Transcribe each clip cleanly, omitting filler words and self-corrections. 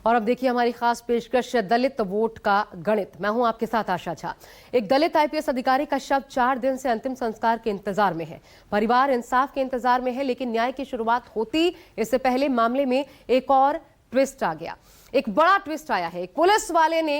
और अब देखिए हमारी खास पेशकश दलित वोट का गणित। मैं हूं आपके साथ आशा झा। एक दलित आईपीएस अधिकारी का शव 4 दिन से अंतिम संस्कार के इंतजार में है। परिवार इंसाफ के इंतजार में है, लेकिन न्याय की शुरुआत होती इससे पहले मामले में एक और ट्विस्ट आ गया। एक बड़ा ट्विस्ट आया है। एक पुलिस वाले ने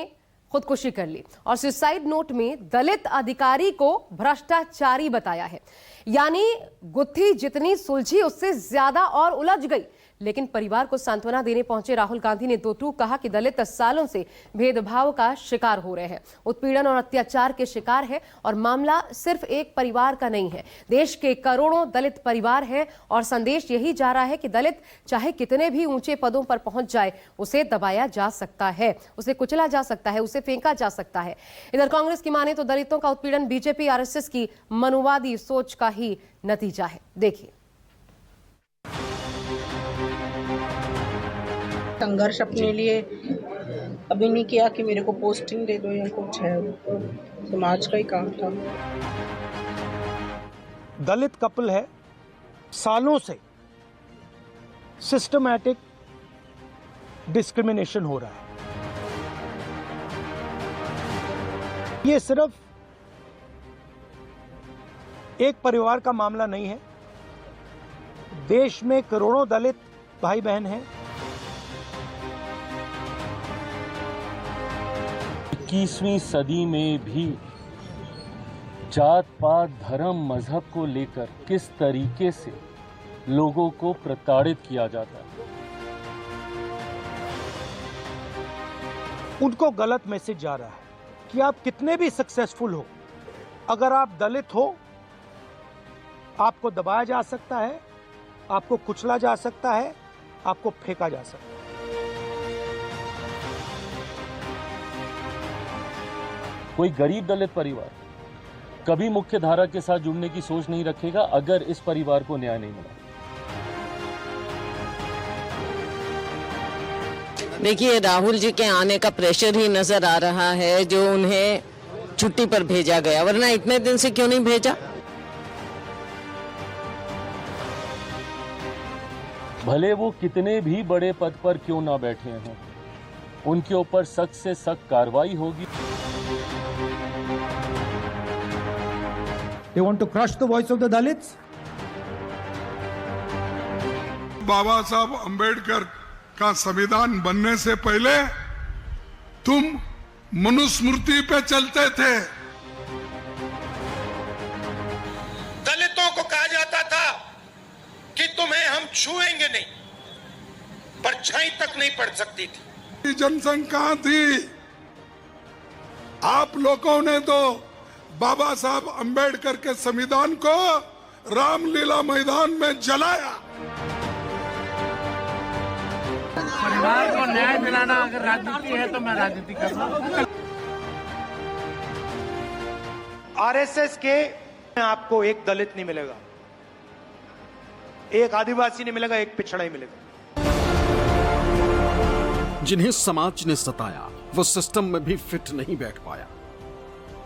खुदकुशी कर ली और सुसाइड नोट में दलित अधिकारी को भ्रष्टाचारी बताया है। यानी गुत्थी जितनी सुलझी उससे ज्यादा और उलझ गई। लेकिन परिवार को सांत्वना देने पहुंचे राहुल गांधी ने दो टूक कहा कि दलित सालों से भेदभाव का शिकार हो रहे हैं, उत्पीड़न और अत्याचार के शिकार है, और मामला सिर्फ एक परिवार का नहीं है, देश के करोड़ों दलित परिवार हैं। और संदेश यही जा रहा है कि दलित चाहे कितने भी ऊंचे पदों पर पहुंच जाए, उसे दबाया जा सकता है, उसे कुचला जा सकता है, उसे फेंका जा सकता है। इधर कांग्रेस की माने तो दलितों का उत्पीड़न बीजेपी आरएसएस की मनुवादी सोच का ही नतीजा है। देखिए, संघर्ष अपने लिए अभी नहीं किया कि मेरे को पोस्टिंग दे दो या कुछ है, समाज का ही काम था। दलित कपल है, सालों से सिस्टमैटिक डिस्क्रिमिनेशन हो रहा है। ये सिर्फ एक परिवार का मामला नहीं है, देश में करोड़ों दलित भाई बहन हैं। 21वीं सदी में भी जात पात धर्म मजहब को लेकर किस तरीके से लोगों को प्रताड़ित किया जाता है। उनको गलत मैसेज जा रहा है कि आप कितने भी सक्सेसफुल हो, अगर आप दलित हो आपको दबाया जा सकता है, आपको कुचला जा सकता है, आपको फेंका जा सकता है। कोई गरीब दलित परिवार कभी मुख्य धारा के साथ जुड़ने की सोच नहीं रखेगा अगर इस परिवार को न्याय नहीं मिला। देखिए, राहुल जी के आने का प्रेशर ही नजर आ रहा है जो उन्हें छुट्टी पर भेजा गया, वरना इतने दिन से क्यों नहीं भेजा। भले वो कितने भी बड़े पद पर क्यों ना बैठे हों, उनके ऊपर सख्त से सख्त कार्रवाई होगी। They want to crush the voice of the Dalits. बाबा साहब अंबेडकर का संविधान बनने से पहले तुम मनुस्मृति पे चलते थे। दलितों को कहा जाता था कि तुम्हें हम छुएंगे नहीं, परछाई तक नहीं पड़ सकती थी। जनसंघ कहां थी? आप लोगों ने तो बाबा साहब अंबेडकर के संविधान को रामलीला मैदान में जलाया। परिवार को न्याय दिलाना अगर राजनीति है तो मैं राजनीति कर रहा हूं। आरएसएस के आपको एक दलित नहीं मिलेगा, एक आदिवासी नहीं मिलेगा, एक पिछड़ा ही मिलेगा। जिन्हें समाज ने सताया वो सिस्टम में भी फिट नहीं बैठ पाया।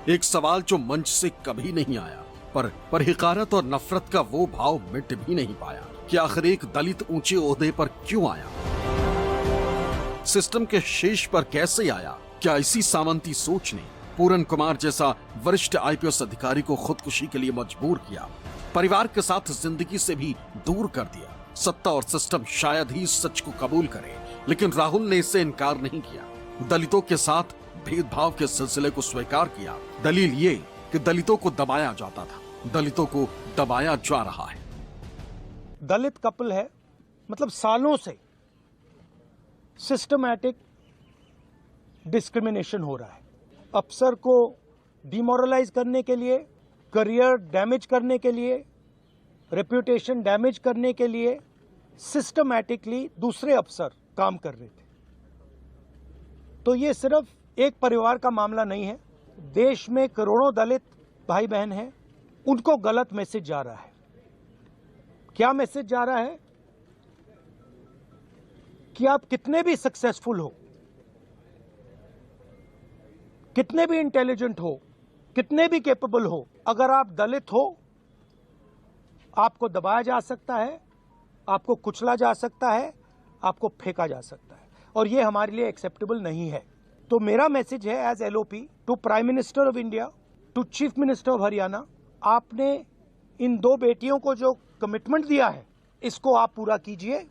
एक सवाल जो मंच से कभी नहीं आया, पर हिकारत और नफरत का वो भाव मिट भी नहीं पाया कि आखिर एक दलित ऊंचे ओहदे पर क्यों आया, सिस्टम के शीर्ष पर कैसे आया। क्या इसी सामंती सोच ने पूरन कुमार जैसा वरिष्ठ आईपीएस अधिकारी को खुदकुशी के लिए मजबूर किया, परिवार के साथ जिंदगी से भी दूर कर दिया। सत्ता और सिस्टम शायद ही सच को कबूल करे, लेकिन राहुल ने इससे इनकार नहीं किया। दलितों के साथ भेदभाव के सिलसिले को स्वीकार किया। दलील ये कि दलितों को दबाया जाता था, दलितों को दबाया जा रहा है। दलित कपल है, मतलब सालों से सिस्टमैटिक डिस्क्रिमिनेशन हो रहा है। अफसर को डिमोरलाइज करने के लिए, करियर डैमेज करने के लिए, रेप्यूटेशन डैमेज करने के लिए सिस्टमैटिकली दूसरे अफसर काम कर रहे थे। तो ये सिर्फ एक परिवार का मामला नहीं है, देश में करोड़ों दलित भाई बहन हैं। उनको गलत मैसेज जा रहा है। क्या मैसेज जा रहा है? कि आप कितने भी सक्सेसफुल हो, कितने भी इंटेलिजेंट हो, कितने भी कैपेबल हो, अगर आप दलित हो आपको दबाया जा सकता है, आपको कुचला जा सकता है, आपको फेंका जा सकता है। और ये हमारे लिए एक्सेप्टेबल नहीं है। तो मेरा मैसेज है as LOP to prime minister of India, to chief minister of Haryana, आपने इन 2 बेटियों को जो कमिटमेंट दिया है इसको आप पूरा कीजिए।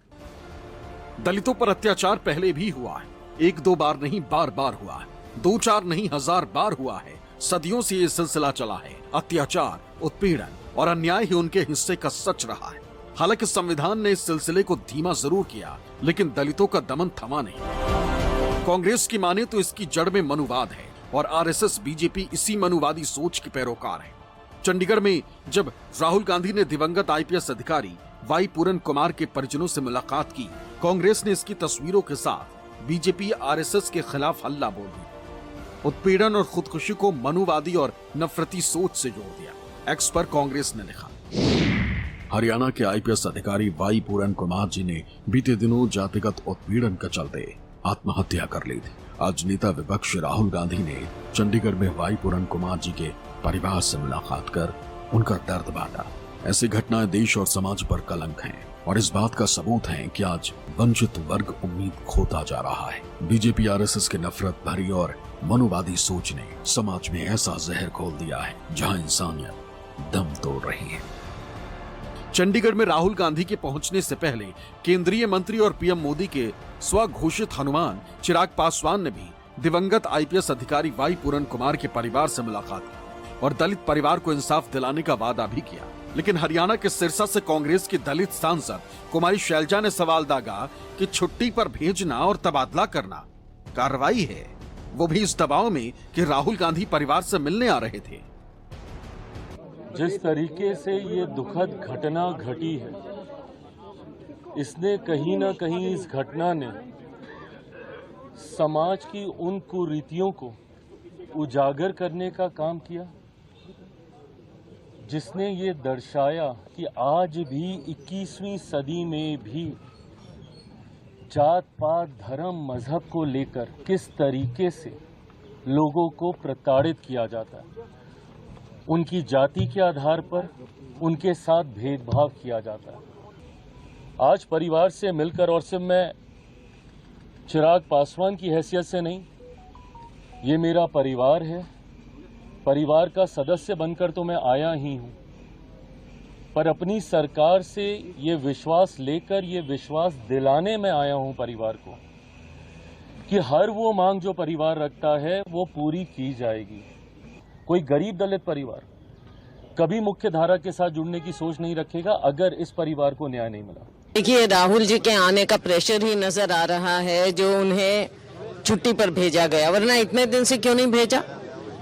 दलितों पर अत्याचार पहले भी हुआ है, 1-2 बार नहीं बार बार हुआ है, 2-4 नहीं 1000 बार हुआ है। सदियों से ये सिलसिला चला है। अत्याचार, उत्पीड़न और अन्याय ही उनके हिस्से का सच रहा है। हालांकि संविधान ने इस सिलसिले को धीमा जरूर किया, लेकिन दलितों का दमन थमा नहीं। कांग्रेस की माने तो इसकी जड़ में मनुवाद है और आरएसएस बीजेपी इसी मनुवादी सोच के पैरोकार है। चंडीगढ़ में जब राहुल गांधी ने दिवंगत आईपीएस अधिकारी वाई पूरन कुमार के परिजनों से मुलाकात की, कांग्रेस ने इसकी तस्वीरों के साथ बीजेपी आरएसएस के खिलाफ हल्ला बोल दिया। उत्पीड़न और खुदकुशी को मनुवादी और नफरती सोच से जोड़ दिया। एक्स पर कांग्रेस ने लिखा, हरियाणा के आईपीएस अधिकारी वाई पूरन कुमार जी ने बीते दिनों जातिगत उत्पीड़न के चलते आत्महत्या कर ली थी। आज नेता विपक्ष राहुल गांधी ने चंडीगढ़ में वाई पूरन कुमार जी के परिवार से मुलाकात कर उनका दर्द बांटा। ऐसी घटनाएं देश और समाज पर कलंक हैं और इस बात का सबूत है कि आज वंचित वर्ग उम्मीद खोता जा रहा है। बीजेपी आरएसएस के नफरत भरी और मनुवादी सोच ने समाज में ऐसा जहर खोल दिया है जहां इंसानियत दम तोड़ रही है। चंडीगढ़ में राहुल गांधी के पहुंचने से पहले केंद्रीय मंत्री और पीएम मोदी के स्वघोषित हनुमान चिराग पासवान ने भी दिवंगत आईपीएस अधिकारी वाई पूरन कुमार के परिवार से मुलाकात की और दलित परिवार को इंसाफ दिलाने का वादा भी किया। लेकिन हरियाणा के सिरसा से कांग्रेस की दलित सांसद कुमारी शैलजा ने सवाल दागा कि छुट्टी पर भेजना और तबादला करना कार्रवाई है, वो भी इस दबाव में कि राहुल गांधी परिवार से मिलने आ रहे थे। जिस तरीके से ये दुखद घटना घटी है, इसने कहीं ना कहीं, इस घटना ने समाज की उन कुरीतियों को उजागर करने का काम किया, जिसने ये दर्शाया कि आज भी 21वीं सदी में भी जात पात धर्म मजहब को लेकर किस तरीके से लोगों को प्रताड़ित किया जाता है। उनकी जाति के आधार पर उनके साथ भेदभाव किया जाता है। आज परिवार से मिलकर, और सिर्फ मैं चिराग पासवान की हैसियत से नहीं, ये मेरा परिवार है, परिवार का सदस्य बनकर तो मैं आया ही हूं, पर अपनी सरकार से ये विश्वास लेकर, ये विश्वास दिलाने में आया हूं परिवार को कि हर वो मांग जो परिवार रखता है वो पूरी की जाएगी। कोई गरीब दलित परिवार कभी मुख्य धारा के साथ जुड़ने की सोच नहीं रखेगा अगर इस परिवार को न्याय नहीं मिला। देखिए, राहुल जी के आने का प्रेशर ही नजर आ रहा है जो उन्हें छुट्टी पर भेजा गया, वरना इतने दिन से क्यों नहीं भेजा।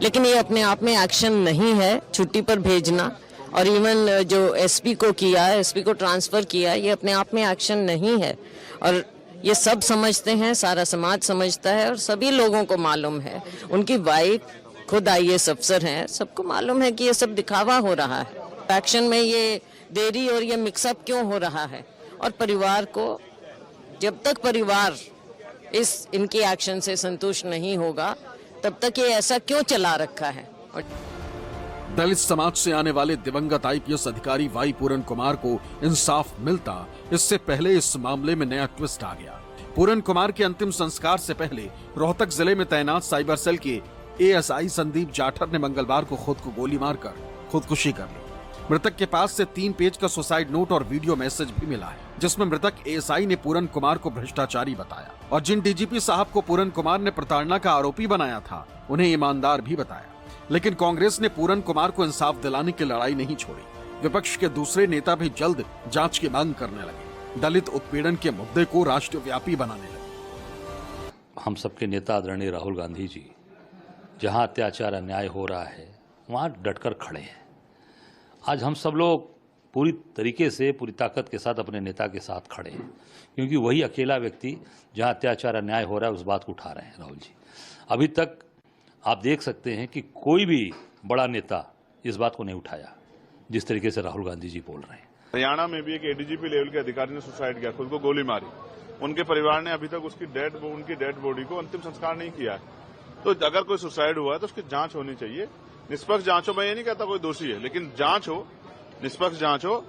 लेकिन ये अपने आप में एक्शन नहीं है छुट्टी पर भेजना, और इवन जो एसपी को किया, एसपी को ट्रांसफर किया, ये अपने आप में एक्शन नहीं है। और ये सब समझते हैं, सारा समाज समझता है और सभी लोगों को मालूम है। उनकी वाइफ खुद आईएएस अफसर हैं, सबको मालूम है कि ये सब दिखावा हो रहा है। एक्शन में ये देरी और ये मिक्सअप क्यों हो रहा है, और परिवार को, जब तक परिवार इनके एक्शन से संतुष्ट नहीं होगा तब तक ये ऐसा क्यों चला रखा है। दलित समाज से आने वाले दिवंगत आईपीएस अधिकारी वाई पूरन कुमार को इंसाफ मिलता, इससे पहले इस मामले में नया ट्विस्ट आ गया। पूरन कुमार के अंतिम संस्कार से पहले रोहतक जिले में तैनात साइबर सेल के एएसआई संदीप जाठर ने मंगलवार को खुद को गोली मारकर खुदकुशी कर ली। मृतक के पास से 3 पेज का सुसाइड नोट और वीडियो मैसेज भी मिला है, जिसमें मृतक एएसआई ने पूरन कुमार को भ्रष्टाचारी बताया और जिन डीजीपी साहब को पूरन कुमार ने प्रताड़ना का आरोपी बनाया था उन्हें ईमानदार भी बताया। लेकिन कांग्रेस ने पूरन कुमार को इंसाफ दिलाने की लड़ाई नहीं छोड़ी। विपक्ष के दूसरे नेता भी जल्द जांच की मांग करने लगे। दलित उत्पीड़न के मुद्दे को राष्ट्रव्यापी बनाने लगे। हम सबके नेता आदरणीय राहुल गांधी जी जहां अत्याचार अन्याय हो रहा है वहां डटकर खड़े हैं। आज हम सब लोग पूरी तरीके से, पूरी ताकत के साथ अपने नेता के साथ खड़े हैं, क्योंकि वही अकेला व्यक्ति जहां अत्याचार अन्याय हो रहा है उस बात को उठा रहे हैं। राहुल जी, अभी तक आप देख सकते हैं कि कोई भी बड़ा नेता इस बात को नहीं उठाया जिस तरीके से राहुल गांधी जी बोल रहे हैं। हरियाणा में भी एक एडीजीपी लेवल के अधिकारी ने सुसाइड किया, खुद को गोली मारी। उनके परिवार ने अभी तक उनकी डेड बॉडी को अंतिम संस्कार नहीं किया है। तो अगर कोई सुसाइड हुआ है तो उसकी जांच होनी चाहिए, निष्पक्ष जांच हो। मैं ये नहीं कहता कोई दोषी है, लेकिन जांच हो, निष्पक्ष जांच हो।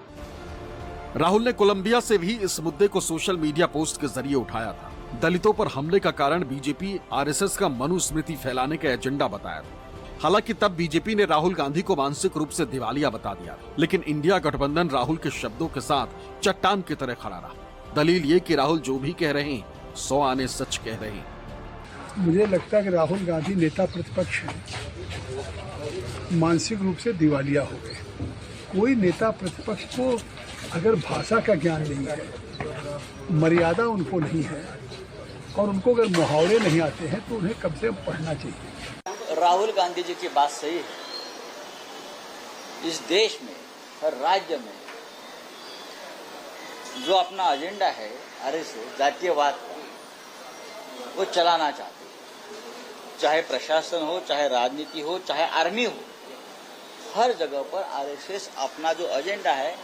राहुल ने कोलंबिया से भी इस मुद्दे को सोशल मीडिया पोस्ट के जरिए उठाया था। दलितों पर हमले का कारण बीजेपी आरएसएस का मनुस्मृति फैलाने का एजेंडा बताया था। हालांकि तब बीजेपी ने राहुल गांधी को मानसिक रूप से दिवालिया बता दिया, लेकिन इंडिया गठबंधन राहुल के शब्दों के साथ चट्टान की तरह खड़ा रहा। दलील ये कि राहुल जो भी कह रहे हैं 100 आने सच कह रहे हैं। मुझे लगता है कि राहुल गांधी नेता प्रतिपक्ष हैं, मानसिक रूप से दिवालिया हो गए। कोई नेता प्रतिपक्ष को अगर भाषा का ज्ञान नहीं है, मर्यादा उनको नहीं है और उनको अगर मुहावरे नहीं आते हैं तो उन्हें कम से कम पढ़ना चाहिए। राहुल गांधी जी की बात सही है। इस देश में, हर राज्य में जो अपना एजेंडा है आरएसएस जातीयवाद का, वो चलाना चाहते हैं। चाहे प्रशासन हो, चाहे राजनीति हो, चाहे आर्मी हो, हर जगह पर आरएसएस अपना जो एजेंडा है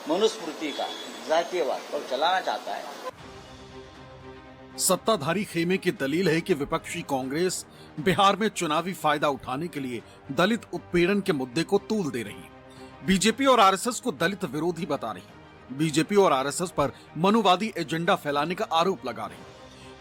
मनुस्मृति का, जातीयवाद पर चलाना चाहता है। सत्ताधारी खेमे की दलील है कि विपक्षी कांग्रेस बिहार में चुनावी फायदा उठाने के लिए दलित उत्पीड़न के मुद्दे को तूल दे रही है। बीजेपी और आरएसएस को दलित विरोधी बता रही है। बीजेपी और आरएसएस पर मनुवादी एजेंडा फैलाने का आरोप लगा रही है।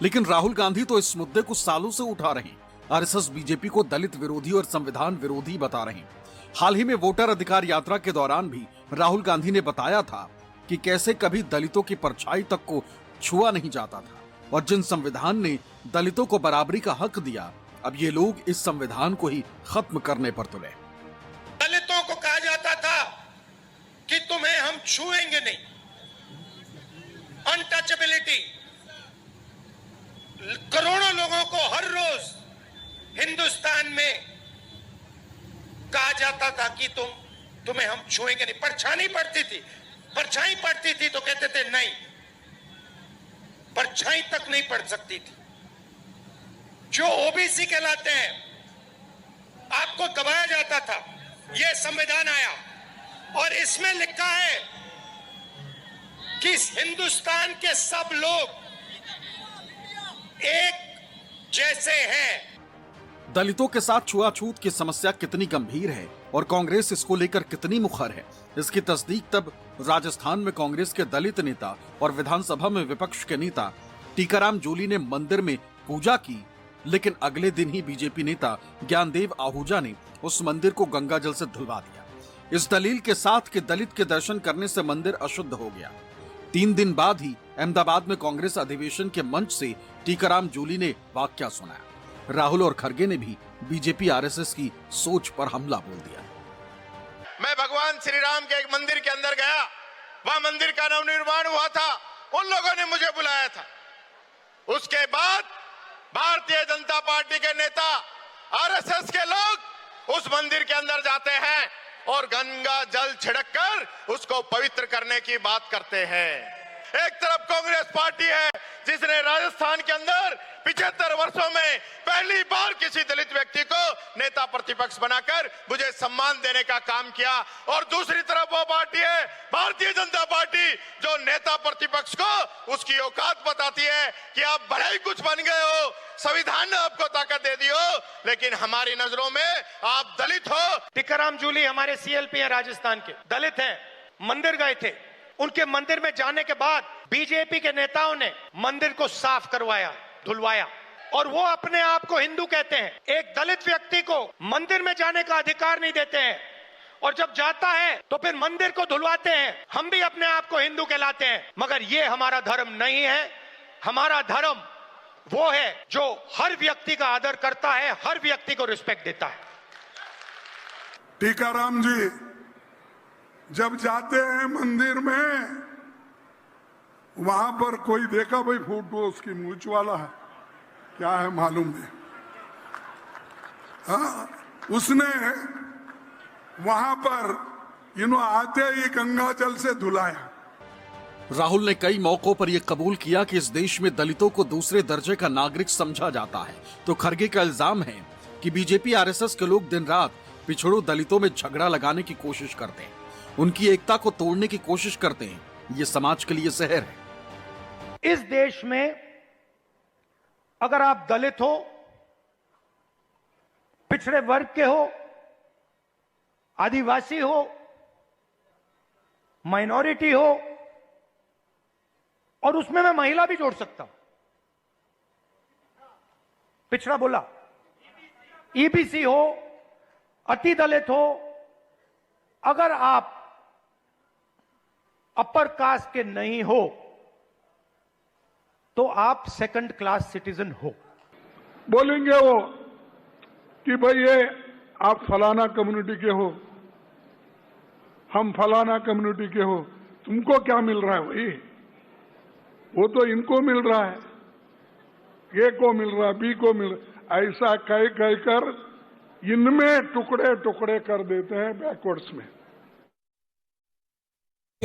लेकिन राहुल गांधी तो इस मुद्दे को सालों से उठा रहे हैं। आरएसएस बीजेपी को दलित विरोधी और संविधान विरोधी बता रहे हैं। हाल ही में वोटर अधिकार यात्रा के दौरान भी राहुल गांधी ने बताया था कि कैसे कभी दलितों की परछाई तक को छुआ नहीं जाता था और जिन संविधान ने दलितों को बराबरी का हक दिया, अब ये लोग इस संविधान को ही खत्म करने पर तुले। दलितों को कहा जाता था कि तुम्हें हम छुएंगे नहीं, अनटचेबिलिटी। करोड़ों लोगों को हर रोज हिंदुस्तान में कहा जाता था कि तुम्हें हम छुएंगे नहीं। परछाई पड़ती थी, परछाई पड़ती थी तो कहते थे नहीं, परछाई तक नहीं पड़ सकती थी। जो ओबीसी कहलाते हैं आपको दबाया जाता था। यह संविधान आया और इसमें लिखा है कि हिंदुस्तान के सब लोग एक जैसे हैं। दलितों के साथ छुआछूत की समस्या कितनी गंभीर है और कांग्रेस इसको लेकर कितनी मुखर है, इसकी तस्दीक तब राजस्थान में कांग्रेस के दलित नेता और विधानसभा में विपक्ष के नेता टीकाराम जूली ने मंदिर में पूजा की, लेकिन अगले दिन ही बीजेपी नेता ज्ञानदेव आहूजा ने उस मंदिर को गंगा जल से धुलवा दिया, इस दलील के साथ कि दलित के दर्शन करने से मंदिर अशुद्ध हो गया। 3 दिन बाद ही अहमदाबाद में कांग्रेस अधिवेशन के मंच से टीकाराम जूली ने वाक्या सुनाया। राहुल और खड़गे ने भी बीजेपी आरएसएस की सोच पर हमला बोल दिया। मैं भगवान श्री राम के एक मंदिर के अंदर गया, वह मंदिर का नवनिर्माण हुआ था, उन लोगों ने मुझे बुलाया था। उसके बाद भारतीय जनता पार्टी के नेता, आरएसएस के लोग उस मंदिर के अंदर जाते हैं और गंगा जल छिड़ककर उसको पवित्र करने की बात करते हैं। एक तरफ कांग्रेस पार्टी है जिसने राजस्थान के अंदर 75 वर्षों में पहली बार किसी दलित व्यक्ति को नेता प्रतिपक्ष बनाकर मुझे सम्मान देने का काम किया, और दूसरी तरफ वो पार्टी है भारतीय जनता पार्टी जो नेता प्रतिपक्ष को उसकी औकात बताती है कि आप भले ही कुछ बन गए हो, संविधान ने आपको ताकत दे दी हो, लेकिन हमारी नजरों में आप दलित हो। टीकाराम जूली हमारे सीएलपी हैं, राजस्थान के दलित हैं, मंदिर गए थे। उनके मंदिर में जाने के बाद बीजेपी के नेताओं ने मंदिर को साफ करवाया, धुलवाया, और वो अपने आप को हिंदू कहते हैं। एक दलित व्यक्ति को मंदिर में जाने का अधिकार नहीं देते हैं, और जब जाता है तो फिर मंदिर को धुलवाते हैं। हम भी अपने आप को हिंदू कहलाते हैं, मगर ये हमारा धर्म नहीं है। हमारा धर्म वो है जो हर व्यक्ति का आदर करता है, हर व्यक्ति को रिस्पेक्ट देता है। टीकाराम जी जब जाते हैं मंदिर में, वहां पर कोई देखा भाई फोटो उसकी मूंछ वाला है, क्या है मालूम नहीं। हाँ, उसने वहां पर आते ही गंगा जल से धुलाया। राहुल ने कई मौकों पर यह कबूल किया कि इस देश में दलितों को दूसरे दर्जे का नागरिक समझा जाता है, तो खड़गे का इल्जाम है कि बीजेपी आरएसएस के लोग दिन रात पिछड़ों दलितों में झगड़ा लगाने की कोशिश करते हैं, उनकी एकता को तोड़ने की कोशिश करते हैं। ये समाज के लिए जहर है। इस देश में अगर आप दलित हो, पिछड़े वर्ग के हो, आदिवासी हो, माइनॉरिटी हो, और उसमें मैं महिला भी जोड़ सकता हूं, पिछड़ा बोला, ईबीसी हो, अति दलित हो, अगर आप अपर कास्ट के नहीं हो तो आप सेकंड क्लास सिटीजन हो। बोलेंगे वो कि भाई ये आप फलाना कम्युनिटी के हो, हम फलाना कम्युनिटी के हो, तुमको क्या मिल रहा है भाई? वो तो इनको मिल रहा है, ए को मिल रहा है, बी को मिल रहा है, ऐसा कह कर इनमें टुकड़े टुकड़े कर देते हैं बैकवर्ड्स में।